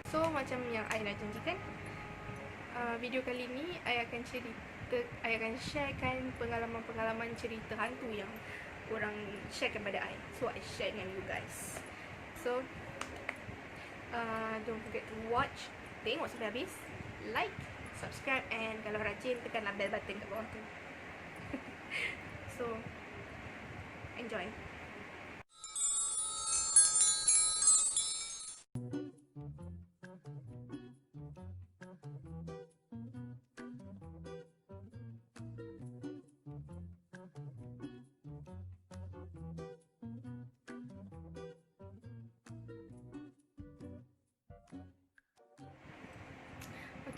So macam yang I dah janjikan, video kali ni I akan sharekan pengalaman-pengalaman cerita hantu yang orang sharekan pada I. So I share dengan you guys. So don't forget to watch, tengok sampai habis, like, subscribe, and kalau rajin tekanlah bell button kat bawah tu. So enjoy.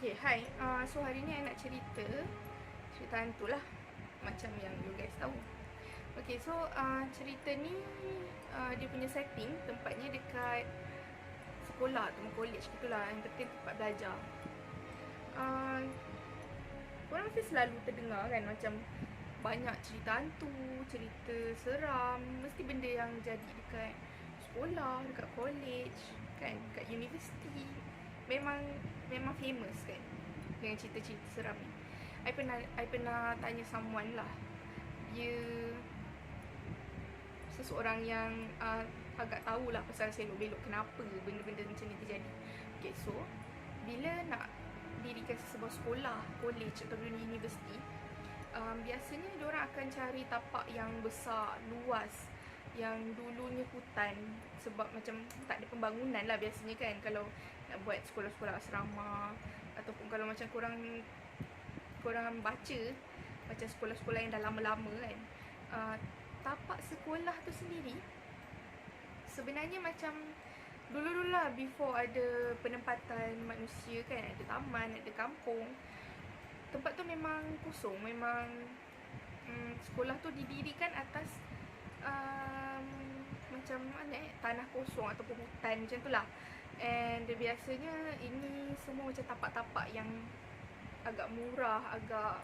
Okay, hi. So hari ni I nak cerita hantu lah, macam yang you guys tahu. Okay, so cerita ni dia punya setting tempatnya dekat sekolah atau college gitulah, yang penting tempat belajar. Korang mesti selalu terdengar kan macam banyak cerita hantu, cerita seram, mesti benda yang jadi dekat sekolah, dekat college kan, dekat universiti. Memang famous kan dengan cerita-cerita seram ni. I pernah tanya someone lah. Dia seseorang yang agak tahulah pasal selok-belok kenapa benda-benda macam ni terjadi. Okay, so bila nak dirikan sebuah sekolah, college atau universiti, biasanya diorang akan cari tapak yang besar, luas, yang dulunya hutan. Sebab macam tak ada pembangunan lah biasanya kan, kalau nak buat sekolah-sekolah asrama. Ataupun kalau macam korang baca macam sekolah-sekolah yang dah lama-lama kan, tapak sekolah tu sendiri sebenarnya macam dulu-dulu lah, before ada penempatan manusia kan, ada taman, ada kampung, tempat tu memang kosong. Memang sekolah tu didirikan atas macam mana tanah kosong ataupun hutan macam tu lah. And biasanya ini semua macam tapak-tapak yang agak murah, agak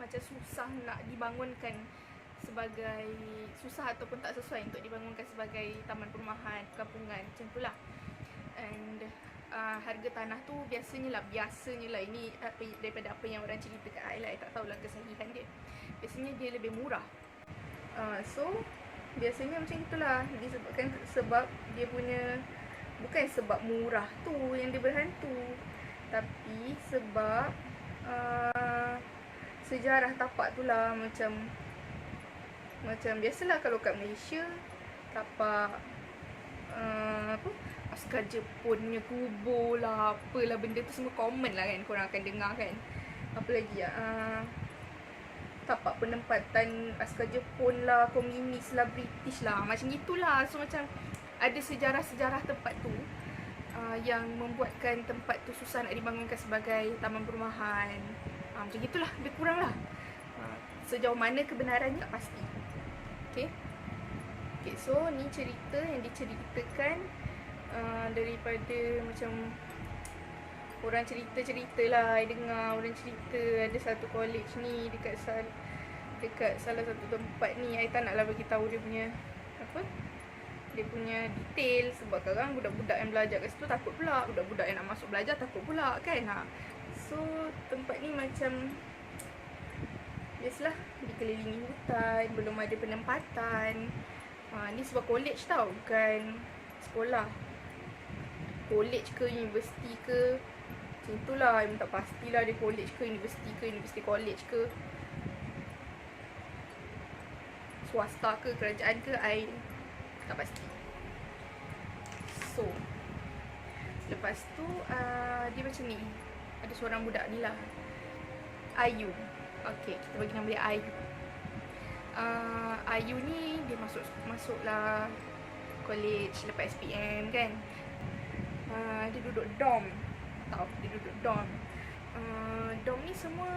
macam susah nak dibangunkan sebagai, susah ataupun tak sesuai untuk dibangunkan sebagai taman perumahan, kampungan macam tu lah. And harga tanah tu biasanya lah ini daripada apa yang orang cerita kat I lah, I tak tahulah kesahihan dia. Biasanya dia lebih murah. So biasanya macam itulah disebabkan, sebab dia punya, bukan sebab murah tu yang dia berhantu, tapi sebab sejarah tapak tu lah. Macam biasalah kalau kat Malaysia, tapak askar Jepun punya kubur lah, apalah benda tu semua common lah kan, korang akan dengar kan. Apa lagi tapak penempatan askar Jepun lah, komunis lah, British lah, macam gitulah. So macam ada sejarah-sejarah tempat tu yang membuatkan tempat tu susah nak dibangunkan sebagai taman perumahan. Macam gitulah, lebih kurang lah. Sejauh mana kebenarannya tak pasti. Okay, so ni cerita yang diceritakan daripada macam orang cerita lah. I dengar orang cerita ada satu college ni dekat salah satu tempat ni. I tak naklah bagi tahu dia punya detail, sebab kadang budak-budak yang belajar kat situ takut pula, budak-budak yang nak masuk belajar takut pula kan. So tempat ni macam biasalah, dikelilingi hutan, belum ada penempatan. Ni sebab college tau, bukan sekolah. College ke universiti ke, macam itulah. I tak pastilah dia college ke universiti college ke, swasta ke kerajaan ke, I tak pasti. So lepas tu dia macam ni, ada seorang budak ni lah, Ayu. Okay, kita bagi nama dia Ayu. Ayu ni dia masuklah college lepas SPM kan. Dia duduk dorm. Dia duduk dorm. Dorm ni semua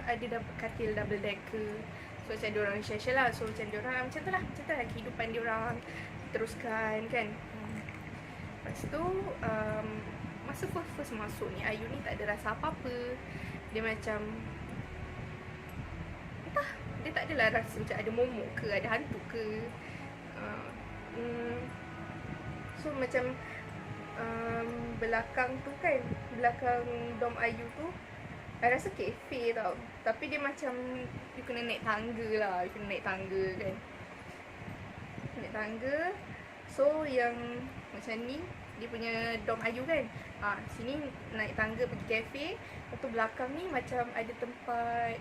ada katil double decker. So macam diorang share lah. So macam diorang macam tu lah kehidupan diorang teruskan kan. Lepas tu masa first masuk ni, Ayu ni tak ada rasa apa-apa. Dia macam entah, dia tak adalah rasa macam ada momok ke, ada hantu ke. So macam belakang tu kan, belakang dom Ayu tu I rasa kafe tau. Tapi dia macam you kena naik tangga lah. You kena naik tangga kan. Naik tangga. So yang macam ni dia punya dom Ayu kan. Sini naik tangga pergi kafe. Lepas tu belakang ni macam ada tempat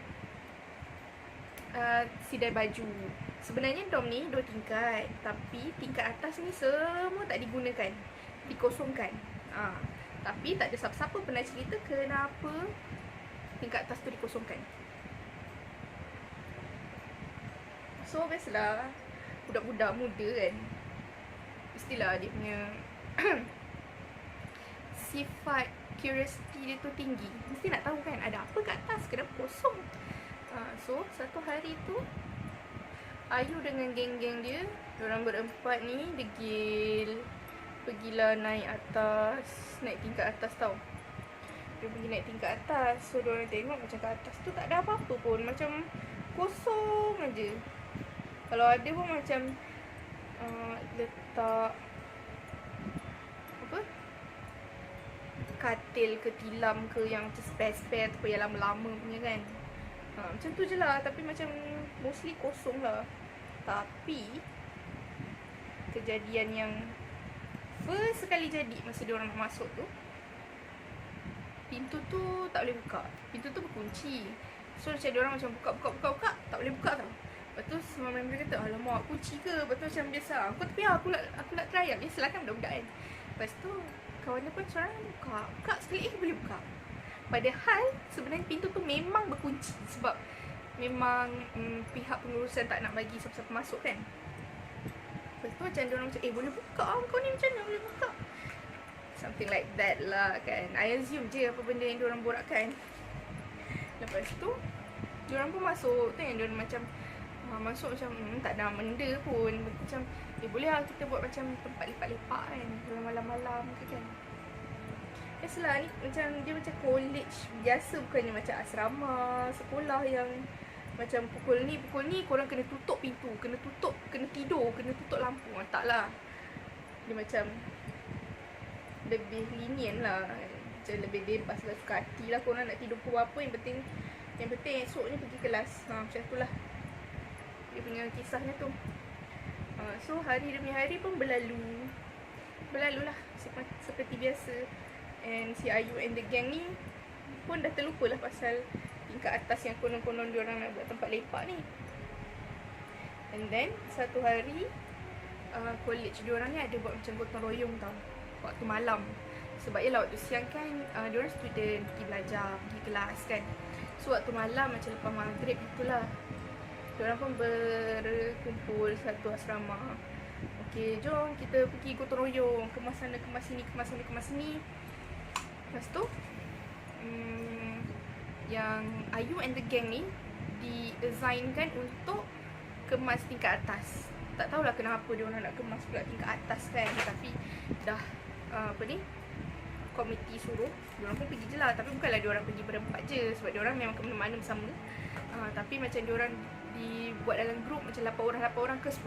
sidai baju. Sebenarnya dom ni 2 tingkat. Tapi tingkat atas ni semua tak digunakan. Dikosongkan. Tapi tak ada siapa-siapa pernah cerita kenapa tingkat atas tu dikosongkan. So biasalah budak-budak muda kan, mestilah dia punya sifat curiosity dia tu tinggi. Mesti nak tahu kan ada apa kat atas, kenapa kosong. So satu hari tu Ayu dengan geng-geng dia, diorang berempat ni degil pergilah naik atas, naik tingkat atas tau. Dia pergi naik tingkat atas. So diorang tengok macam kat atas tu tak ada apa-apa pun, macam kosong aja. Kalau ada pun macam letak apa, katil ke tilam ke yang macam spare-spare tu yang lama-lama punya kan. Macam tu je lah. Tapi macam mostly kosong lah. Tapi kejadian yang first sekali jadi masa diorang nak masuk tu, pintu tu tak boleh buka. Pintu tu berkunci. So macam diorang macam buka, tak boleh buka tau. Lepas tu semua member kata, alamak kunci ke? Lepas tu macam biasa, aku tapi aku nak try lah. Biasalah kan budak-budak kan. Lepas tu kawan dia pun seorang buka sekali boleh buka. Padahal sebenarnya pintu tu memang berkunci. Sebab memang pihak pengurusan tak nak bagi siapa-siapa masuk kan. Lepas tu macam diorang macam, boleh buka kau ni macam mana boleh buka? Something like that lah kan. I assume je apa benda yang diorang borakkan. Lepas tu diorang pun masuk tu yang diorang macam masuk macam tak ada benda pun. Macam boleh lah kita buat macam tempat lepak-lepak kan, malam-malam ke kan. Biasalah ni macam dia macam college biasa, bukannya macam asrama sekolah yang macam pukul ni korang kena tutup pintu, kena tidur, kena tutup lampu. Tak lah. Dia macam lebih lenient lah, macam lebih bebas lah, suka hati lah korang nak tidur pukul apa. Yang penting esoknya pergi kelas. Macam tu lah dia punya kisahnya tu. So hari demi hari pun berlalu lah seperti biasa. And si Ayu and the gang ni pun dah terlupa lah pasal tingkat atas yang konon-konon diorang nak buat tempat lepak ni. And then satu hari college diorang ni ada buat macam gotong royong tau, waktu malam. Sebab yelah waktu siang kan diorang student pergi belajar, pergi kelas kan. So waktu malam macam lepas maghrib itulah, diorang pun berkumpul satu asrama. Okay, jom kita pergi gotong royong, kemas sana, kemas sini. Lepas tu yang Ayu and the gang ni di-designkan untuk kemas tingkat atas. Tak tahulah kenapa diorang nak kemas pula tingkat atas kan. Tapi dah komiti suruh, diorang pun pergi je lah. Tapi bukanlah diorang pergi berempat je, sebab diorang memang ke mana-mana bersama. Tapi macam diorang dibuat dalam grup macam 8 orang ke 10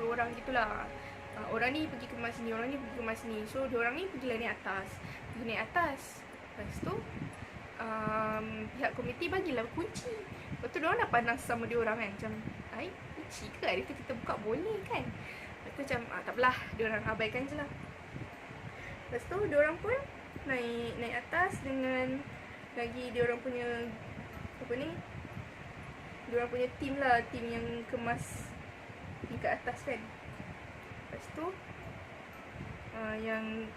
orang gitulah. Orang ni pergi kemas sini, orang ni pergi kemas sini. So diorang ni pergilah naik atas. Lepas tu pihak komiti bagilah kunci. Lepas tu diorang dah pandang sama diorang kan, macam kunci ke hari tu kita buka boleh kan. Lepas tu macam takpelah, diorang abaikan je lah. Lepas tu diorang pun naik atas dengan lagi diorang punya diorang punya team lah, team yang kemas tingkat atas kan. Lepas tu yang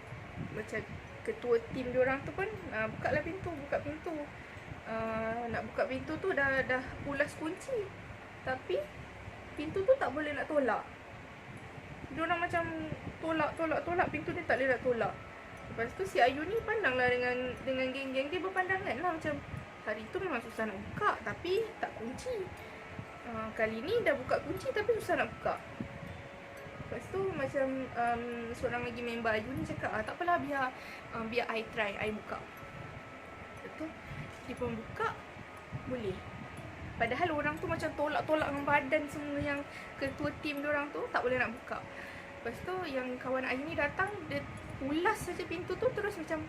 macam ketua tim diorang tu pun buka pintu. Nak buka pintu tu dah ulas kunci, tapi pintu tu tak boleh nak tolak. Diorang macam tolak pintu dia, tak boleh nak tolak. Lepas tu si Ayu ni pandanglah dengan geng-geng dia, berpandangan lah macam hari tu memang susah nak buka tapi tak kunci. Kali ni dah buka kunci tapi susah nak buka. Lepas tu macam seorang lagi member Ayu ni cakap, tak apalah, biar I try, I buka. Lepas tu dia pun buka, boleh. Padahal orang tu macam tolak dengan badan semua, yang ketua tim diorang tu tak boleh nak buka. Lepas tu yang kawan Ayu ni datang, dia ulas saja pintu tu terus macam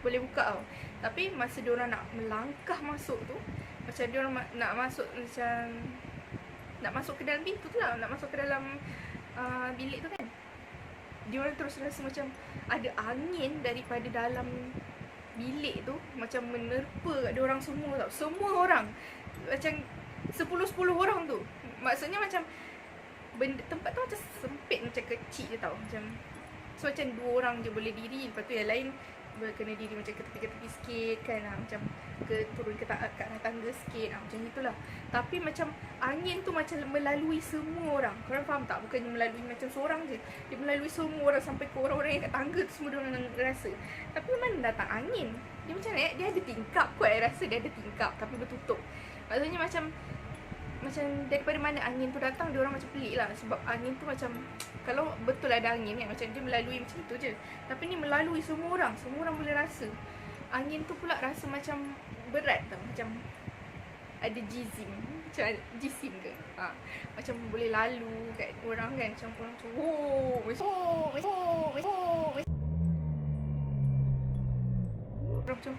boleh buka tau. Tapi masa diorang nak melangkah masuk tu, macam diorang nak masuk macam nak masuk ke dalam pintu tu lah, nak masuk ke dalam bilik tu kan, diorang terus rasa macam ada angin daripada dalam bilik tu macam menerpa kat diorang semua tau. Semua orang macam 10 orang tu. Maksudnya macam benda tempat tu macam sempit, macam kecil je tau. Macam so macam 2 orang je boleh diri, lepas tu yang lain kena diri macam ke tepi-tepi sikit kan, macam turun ke arah tangga sikit, macam itulah. Tapi macam angin tu macam melalui semua orang. Korang faham tak? Bukannya melalui macam seorang je, dia melalui semua orang sampai ke orang-orang yang kat tangga tu, semua orang rasa. Tapi mana datang angin, dia macam dia ada tingkap kot, saya rasa dia ada tingkap tapi bertutup. Maksudnya macam daripada mana angin tu datang, dia orang macam pelik lah. Sebab angin tu macam, kalau betul ada angin kan, macam dia melalui macam tu je. Tapi ni melalui semua orang boleh rasa. Angin tu pula rasa macam berat tau, macam ada jisim. Macam jisim ke? Macam boleh lalu kat orang kan, macam orang tu macam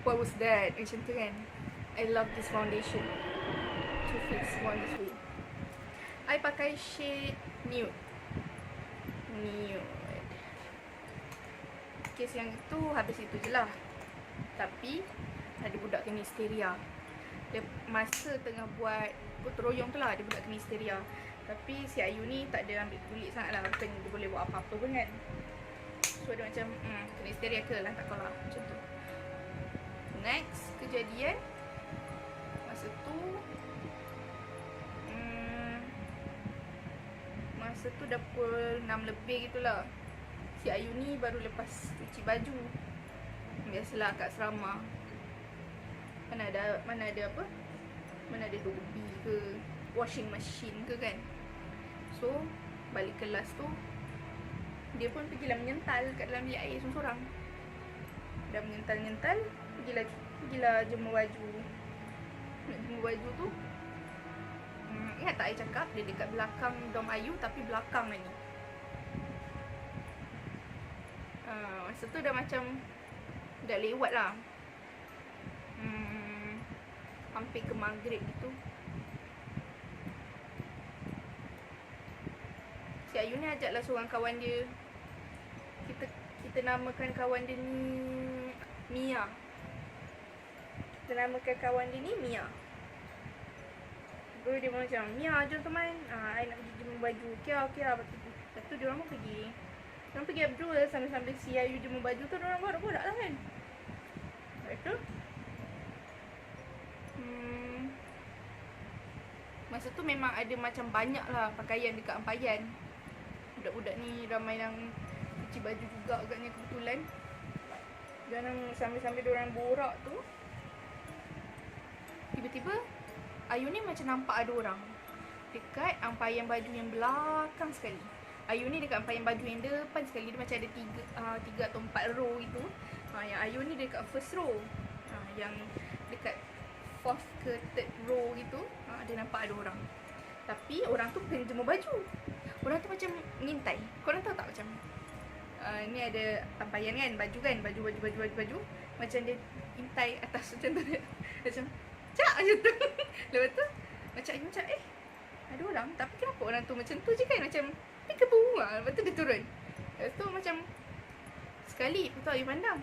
what was that? Macam tu kan. I love this foundation, Too Faced Wonderful. I pakai shade nude. Kes yang tu habis itu je lah. Tapi ada budak kena histeria. Dia masa tengah buat gotong royong tu lah, dia budak kena histeria. Tapi si Ayu ni tak ada ambil peduli sangat lah, bukan dia boleh buat apa-apa pun kan. So dia macam kena histeria ke lah, tak kau lah, macam tu. Next kejadian masa tu, masa tu dah pukul 6 lebih gitulah. Si Ayu ni baru lepas cuci baju. Biasalah kat asrama, mana ada apa, mana ada dobi ke washing machine ke kan. So balik kelas tu, dia pun pergilah menyental kat dalam bilik air sorang-sorang. Dah menyental, pergilah jemur baju. Nak jemur baju tu, ingat tak I cakap dia dekat belakang dom Ayu, tapi belakang lah ni. Masa tu dah macam dah lewat lah, hampir ke maghrib gitu. Si Ayu ni ajaklah seorang kawan dia, kita namakan kawan dia ni Mia. Kita namakan kawan dia ni Mia. Terus dia macam, Mia jom teman, I nak pergi jemur baju. Okay. Lepas tu diorang pun pergi. Diorang pergi Abdul sambil-sambil si Ayu jemur baju tu, diorang borak-borak lah kan. Lepas tu masa tu memang ada macam banyak lah pakaian dekat ampayan. Budak-budak ni ramai yang cuci baju juga agaknya kebetulan. Dan sambil-sambil diorang borak tu, tiba-tiba Ayu ni macam nampak ada orang dekat ampayan baju yang belakang sekali. Ayu ni dekat ampayan baju yang depan sekali. Dia macam ada 3 atau 4 row gitu. Yang Ayu ni dekat first row. Yang dekat 4th ke 3rd row gitu, dia nampak ada orang. Tapi orang tu bukan jemur baju. Orang tu macam ngintai. Korang tahu tak macam ni ada ampayan kan, baju kan, baju. Macam dia intai atas macam tu. Macam cak macam tu. Lepas tu macam Ayu macam ada orang, tapi kenapa orang tu macam tu je kan, macam peekaboo. Lepas tu dia turun. Lepas tu macam sekali lepas tu Ayu pandang.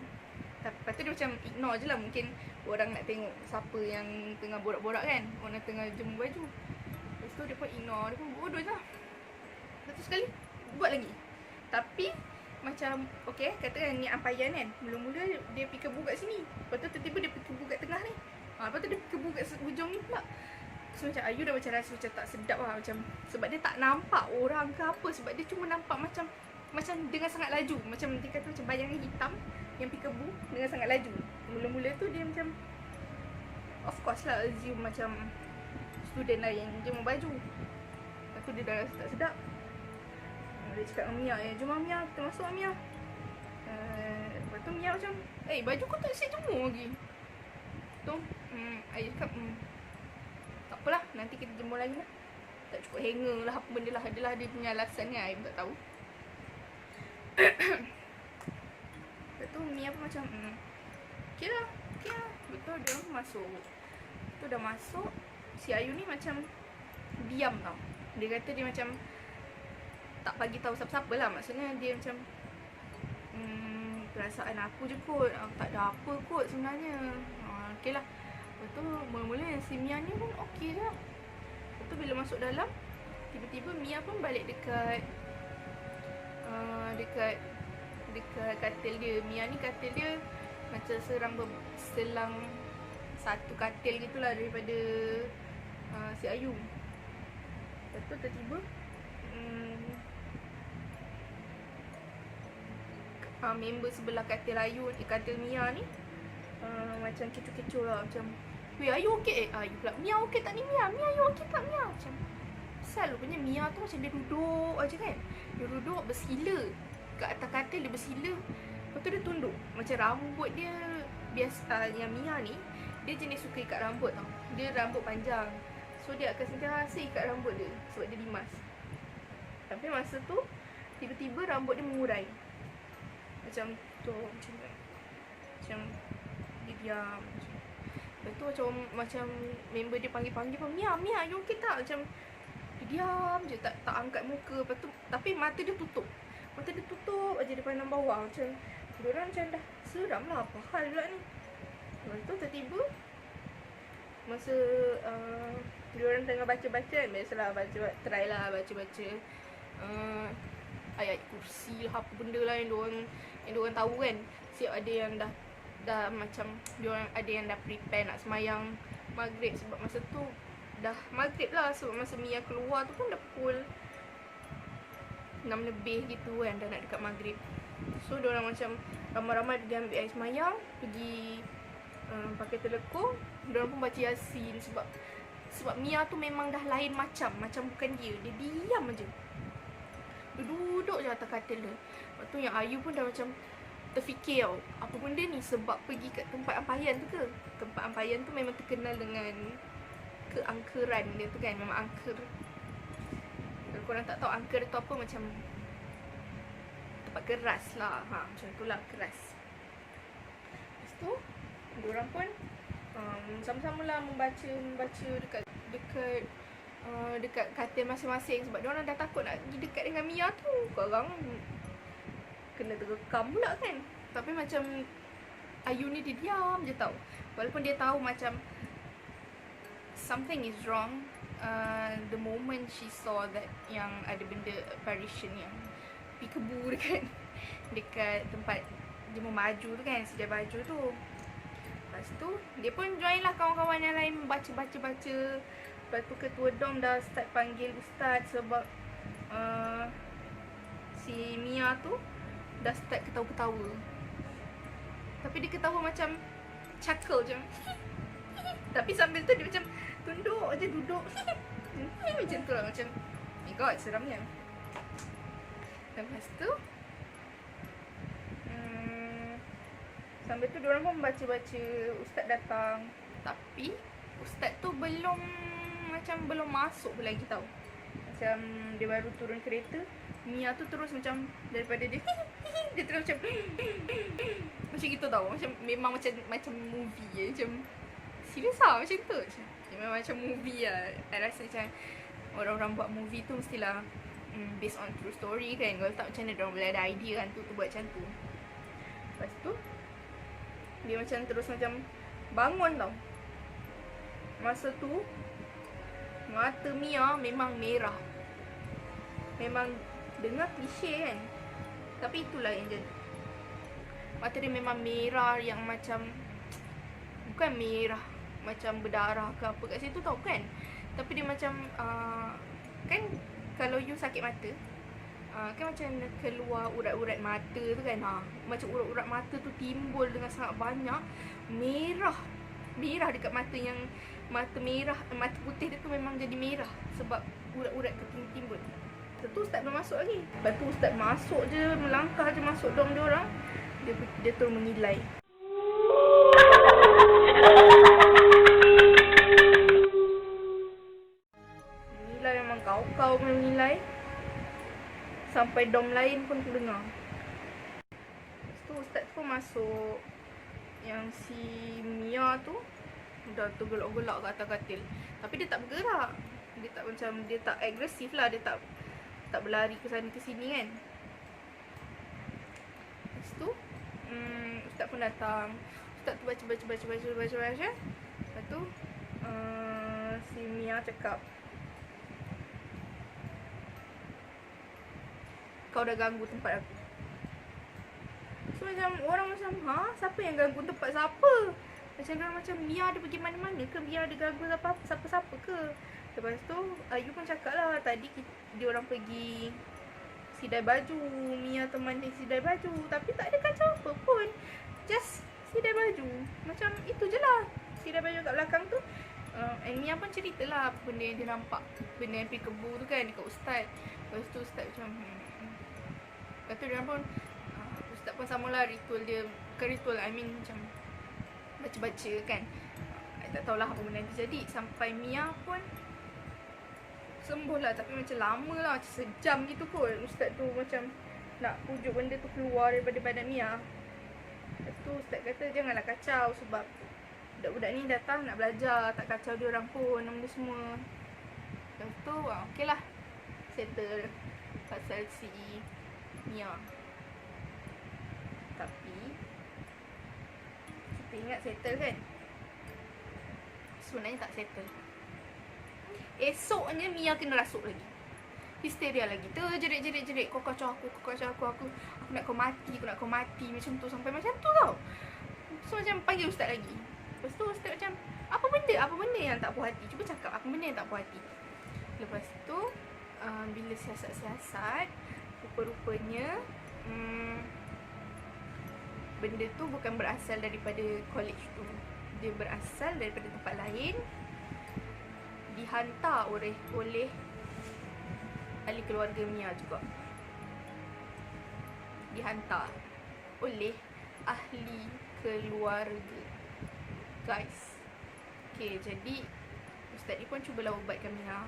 Lepas tu dia macam ignore je lah. Mungkin orang nak tengok siapa yang tengah borak-borak kan, orang tengah jemur baju. Lepas tu dia pun ignore, dia pun bodoh je lah. Lepas tu sekali buat lagi. Tapi macam okay, katakan ni ampayan kan, mula-mula dia peekaboo kat sini. Lepas tu tiba-tiba dia peekaboo kat tengah ni. Lepas tu dia peekaboo kat hujung ni pula. So macam Ayu dah macam rasa macam tak sedap lah. Macam sebab dia tak nampak orang ke apa, sebab dia cuma nampak macam dengan sangat laju. Macam dia kata macam bayangan hitam yang peekaboo dengan sangat laju. Mula-mula tu dia macam, of course lah, assume macam student lah yang jemur baju. Lepas tu dia dah rasa tak sedap. Dia cakap dengan Mia, jom Mia, kita masuk Mia. Lepas tu Mia macam, baju kau tak siap jemur lagi. Tu Ayu cakap, tak apalah, nanti kita jemur lagi lah. Tak cukup hanger lah, apa benda lah. Adalah dia punya alasan ni, Ayu tak tahu. Lepas tu Mia pun macam okay lah. Betul dia masuk. Tu dah masuk, si Ayu ni macam diam tau. Dia kata dia macam tak bagi tahu siapa-siapa lah. Maksudnya dia macam perasaan aku je kot, tak ada apa kot sebenarnya. Okay lah. Lepas tu mula-mula si Mia ni pun okay je lah. Lepas tu bila masuk dalam, tiba-tiba Mia pun balik dekat dekat katil dia. Mia ni katil dia macam selang satu katil gitulah daripada si Ayu. Lepas tu tiba-tiba member sebelah katil Ayu, katil Mia ni macam kecoh-kecoh lah. Macam, weh Ayu okey? Ayu pula, Mia okey tak ni Mia? Mia Ayu okey tak Mia? Macam, pasal rupanya Mia tu macam dia duduk aja kan. Dia duduk bersila kat atas katil, dia bersila. Lepas tu dia tunduk. Macam rambut dia biasa, yang Mia ni dia jenis suka ikat rambut tau. Dia rambut panjang, so dia akan sentiasa ikat rambut dia sebab dia limas. Tapi masa tu tiba-tiba rambut dia mengurai. Macam tu, macam dia diam. Lepas tu macam member dia panggil pun, Mia, you okay tak? Macam dia diam je, tak angkat muka. Lepas tu, tapi mata dia tutup aja, dia pandang bawah. Macam diorang macam dah seram lah, apa hal pula ni. Lepas tu tiba-tiba masa diorang tengah baca-baca, biasalah try lah baca-baca ayat kursi lah, apa benda lah yang diorang tahu kan. Siap ada yang dah macam diorang ada yang dah prepare nak semayang maghrib. Sebab masa tu dah maghrib lah, sebab masa Mia keluar tu pun dah pukul 6 lebih gitu kan, dah nak dekat maghrib. So diorang macam ramai-ramai pergi ambil air semayang, pergi pakai telekong. Diorang pun baca Yasin. Sebab Mia tu memang dah lain macam bukan dia. Dia diam aja, dia duduk je atas katil dia. Lepas tu yang Ayu pun dah macam terfikir tau, apa benda ni, sebab pergi kat tempat ampayan tu ke. Tempat ampayan tu memang terkenal dengan keangkeran dia tu kan. Memang angker, kalau korang tak tahu angker tu apa, macam tempat keras lah, macam tu lah, keras. Lepas tu diorang pun sama-sama lah membaca dekat katil masing-masing. Sebab diorang dah takut nak pergi dekat dengan Mia tu, korang kena terekam pula kan. Tapi macam Ayu ni dia diam je tau. Walaupun dia tahu macam something is wrong. The moment she saw that yang ada benda apparition yang peekaboo dekat tempat dia memaju tu kan, sedia baju tu. Lepas tu dia pun join lah kawan-kawan yang lain baca. Lepas tu ketua dom dah start panggil ustaz. Sebab si Mia tu dah start ketawa-ketawa. Tapi dia ketawa macam chuckle je. Tapi sambil tu dia macam tunduk je, duduk macam tu lah. Macam, oh my god, seramnya. Lepas tu sambil tu diorang pun baca-baca. Ustaz datang. Tapi ustaz tu belum masuk pun lagi tau. Macam dia baru turun kereta, Mia tu terus macam daripada dia dia terus macam macam gitu tau. Macam memang macam movie je. Macam serius lah macam tu. Memang macam movie lah. I rasa macam orang-orang buat movie tu mestilah based on true story kan. Kalau tak, macam mana diorang boleh ada idea kan tu buat macam tu. Lepas tu dia macam terus macam bangun tau. Masa tu mata Mia memang merah. Memang dengar klise kan, tapi itulah yang jadi. Mata dia memang merah, yang macam bukan merah macam berdarah ke apa kat situ tau kan. Tapi dia macam kan kalau you sakit mata, kan macam keluar urat-urat mata tu kan. Macam urat-urat mata tu timbul dengan sangat banyak. Merah dekat mata, yang mata merah, mata putih dia tu memang jadi merah sebab urat-urat tu timbul. Lepas tu ustaz belum masuk lagi. Lepas tu ustaz masuk je, melangkah je masuk dom dia orang. Dia terus mengilai. Mengilai memang kau mengilai. Sampai dom lain pun dengar. pun masuk. Yang si Mia tu dah tergelak-gelak ke atas katil. Tapi dia tak bergerak. Dia tak agresif lah. Dia tak berlari ke sana ke sini kan. Lepas tu ustaz pun datang. Ustaz tu baca. Lepas tu si Mia cakap, kau dah ganggu tempat aku. So macam orang macam, siapa yang ganggu tempat siapa? Macam Mia ada pergi mana-mana ke? Mia ada ganggu siapa-siapa ke? Lepas tu Ayu pun cakap lah, tadi dia orang pergi sidai baju, Mia teman dia sidai baju, tapi tak ada kacau apa pun, just sidai baju. Macam itu je lah, sidai baju kat belakang tu. And Mia pun cerita lah benda yang dia nampak, benda yang pergi kebu tu kan dekat ustaz. Lepas tu ustaz macam lepas tu dia pun ustaz pun samalah ritual dia. Bukan ritual, I mean macam baca-baca kan. Tak tahulah apa benda yang terjadi. Sampai Mia pun sembuh lah. Tapi macam lama lah, macam sejam gitu kot. Ustaz tu macam nak pujuk benda tu keluar daripada badan Mia. Lepas tu ustaz kata janganlah kacau, sebab budak-budak ni datang nak belajar, tak kacau dia orang pun benda semua. Lepas tu okey lah, settle pasal si Mia. Tapi kita ingat settle kan, sebenarnya tak settle. Esoknya Mia kena rasuk lagi, histeria lagi, terjerit-jerit, kau kacau aku, aku nak kau mati, macam tu, sampai macam tu tau. So macam panggil ustaz lagi. Lepas tu ustaz macam, apa benda yang tak puas hati, cuba cakap apa benda yang tak puas hati. Lepas tu bila siasat-siasat, rupa-rupanya benda tu bukan berasal daripada college tu, dia berasal daripada tempat lain, dihantar oleh ahli keluarga Mia juga. Dihantar oleh ahli keluarga, guys. Okay, jadi ustaz ni pun cubalah ubatkan Mia.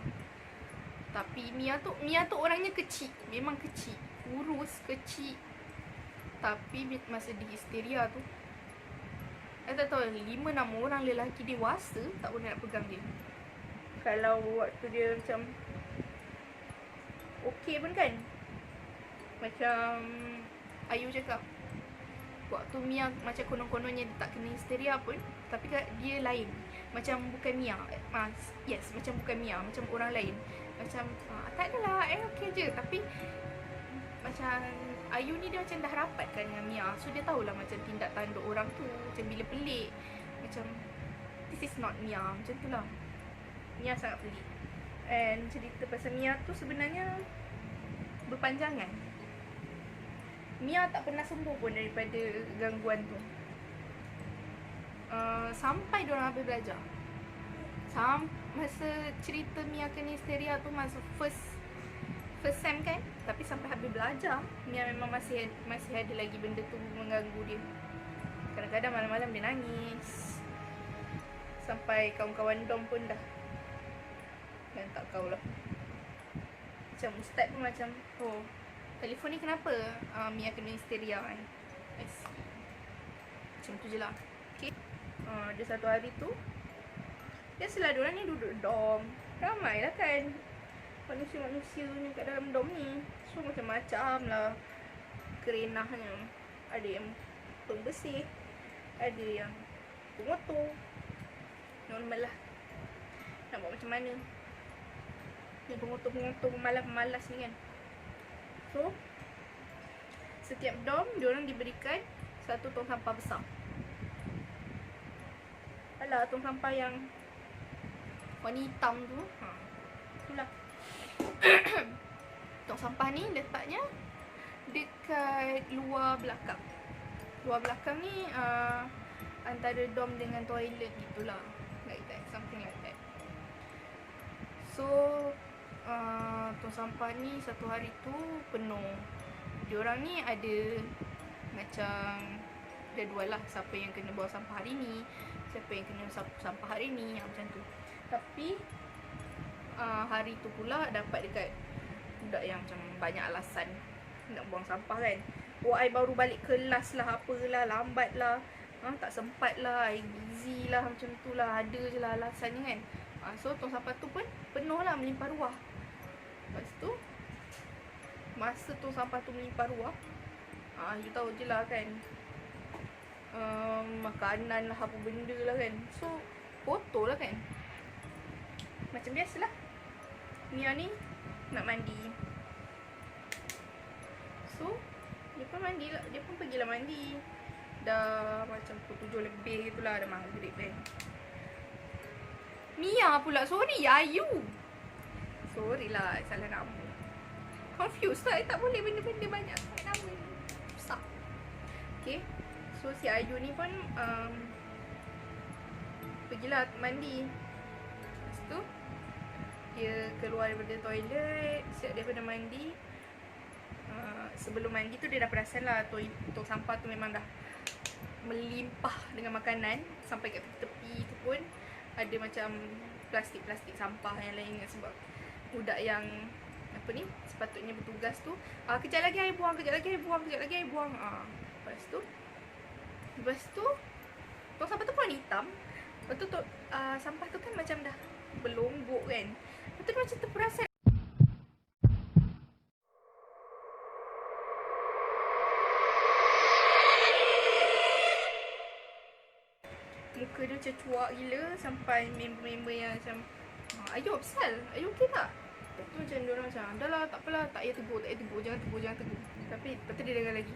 Tapi Mia tu orangnya kecil, memang kecil, kurus, kecil. Tapi masa di histeria tu, saya tak tahu, 5-6 orang lelaki dewasa tak boleh nak pegang dia. Kalau waktu dia macam okey pun kan, macam Ayu cakap, waktu Mia macam konon-kononnya dia tak kena histeria pun, tapi dia lain. Macam bukan Mia, yes, macam bukan Mia, macam orang lain. Macam tak adalah, okey je. Tapi macam Ayu ni dia macam dah rapat kan dengan Mia, so dia tahulah macam tindak tanduk orang tu macam bila pelik, macam this is not Mia, macam tu lah. Mia sangat pelik. And cerita pasal Mia tu sebenarnya berpanjangan. Mia tak pernah sembuh pun daripada gangguan tu, sampai diorang habis belajar. Masa cerita Mia kena histeria tu masa first sem kan, tapi sampai habis belajar Mia memang masih ada lagi benda tu mengganggu dia. Kadang-kadang malam-malam dia nangis, sampai kawan-kawan dom pun dah tak kau lah. Macam ustaz pun macam, telefon ni kenapa? Mia kena histeria kan. Macam tu je lah. Okay. Ada satu hari tu, biasalah diorang ni duduk dom, ramai lah kan manusia-manusia ni kat dalam dom ni. So macam-macam lah kerenahnya. Ada yang pembersih, ada yang pengotor. Normal lah, nak buat macam mana. Yang pengotor pemalas ni kan. So setiap dom diorang diberikan satu tong sampah besar. Alah, tong sampah yang warna hitam tu, itulah. Tong sampah ni letaknya dekat luar belakang. Luar belakang ni antara dom dengan toilet gitulah, like that, something like that. So tong sampah ni satu hari tu penuh. Diorang ni ada macam jadual lah, siapa yang kena bawa sampah hari ni, siapa yang kena sampah hari ni, macam tu. Tapi hari tu pula dapat dekat budak yang macam banyak alasan nak buang sampah kan. I baru balik kelas lah, apalah, lambat lah, tak sempat lah, I busy lah, macam tu lah, ada je lah alasannya kan. So tong sampah tu pun penuh lah, melimpah ruah. Lepas tu masa tong sampah tu melimpah ruah, you tahu je lah kan, makanan lah, apa benda lah kan. So kotor lah kan. Macam biasalah, Nia ni nak mandi. So dia pun pergilah mandi. Dah macam pukul 7 lebih gitulah, dah maghrib kan. Mia pula, sorry Ayu. Sorry lah, salah nama. Confused lah, tak boleh benda-benda banyak sangat nama ni. Susah. Okay, so si Ayu ni pun pergilah mandi. Lepas tu dia keluar daripada toilet, siap daripada mandi. Sebelum mandi tu dia dah perasan lah tong sampah tu memang dah melimpah dengan makanan. Sampai kat tepi tu pun ada macam plastik-plastik sampah yang lain. Sebab budak yang apa ni, sepatutnya bertugas tu, kejap lagi I buang, kejap lagi I buang, kejap lagi I buang. Lepas tu tong sampah tu pun hitam. Lepas tu sampah tu kan macam dah berlombok kan. Lepas tu dia macam terperasan, muka dia macam cuak gila. Sampai member-member yang macam, Ayu apasal? Ayu okey tak? Lepas tu macam diorang macam, dah lah, tak apalah, tak payah tegur, jangan tegur. Tapi lepas tu dia dengar lagi,